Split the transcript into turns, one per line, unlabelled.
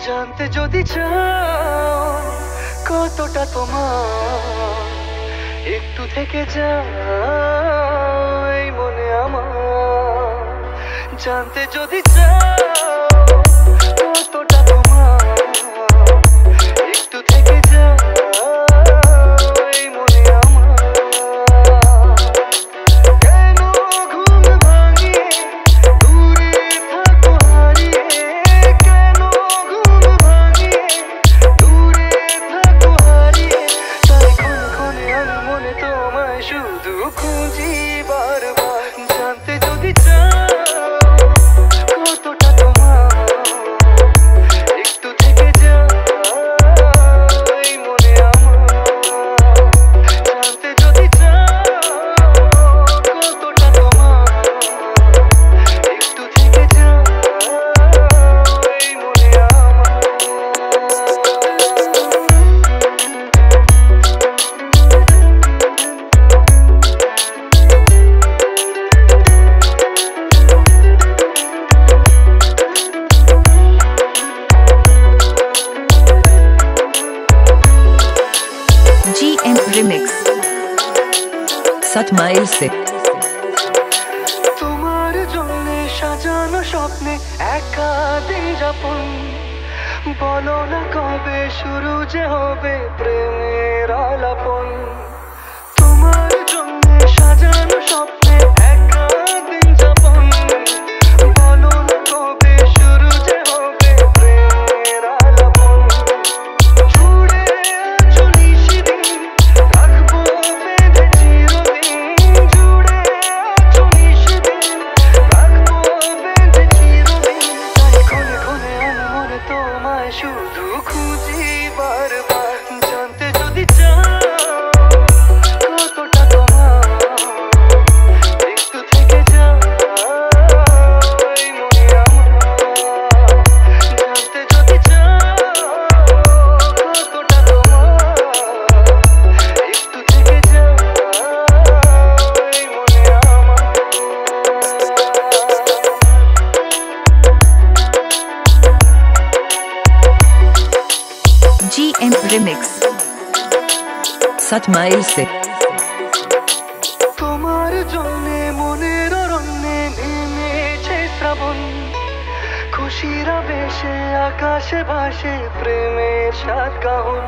জানতে যদি চাও কতটা তোমার, একটু থেকে যাও এই মনে আমার। জানতে যদি চাও কতটা তোমার, একটু থেকে যাও এই মনে আমার। কেন ঘুম ভাঙিয়ে দূরে থাকো হারিয়ে, কেন ঘুম ভাঙিয়ে দূরে থাকো হারিয়ে। তাই ক্ষণে ক্ষণে আমি মনে তোমায় শুধু খুঁজি বারবার। জানতে যদি চাও কতটা তোমার, একটু থেকে যাও এই মনে আমার। জানতে যদি চাও কতটা তোমার, একটু থেকে যাও এই মনে আমার।
GM Remix Satmail se
তোমার জন্যে সাজানো স্বপ্নে একা দিন যাপন। বলো না কবে শুরু যে হবে প্রেমের আলাপন। তোমার জন্যে সাজানো স্বপ্নে একা দিন যাপন। বলো না কবে শুরু যে হবে প্রেমের আলাপন। জুড়ে আছো নিশিদিন, রাখবো বেঁধে চিরদিন। জুড়ে আছো নিশিদিন, রাখবো বেঁধে চিরদিন। তাই ক্ষণে ক্ষণে আমি মনে তোমায় শুধু খুঁজি বারবার। জানতে যদি চাও কতটা তোমার, একটু থেকে যাও এই মনে আমার। জানতে যদি চাও কতটা তোমার, একটু থেকে যাও এই মনে আমার।
GM Remix Satmail se
তোমার জন্যে মনের অরণ্যে নেমেছে শ্রাবণ। খুশির আবেশে আকাশে ভাসে প্রেমের সাত কাহন।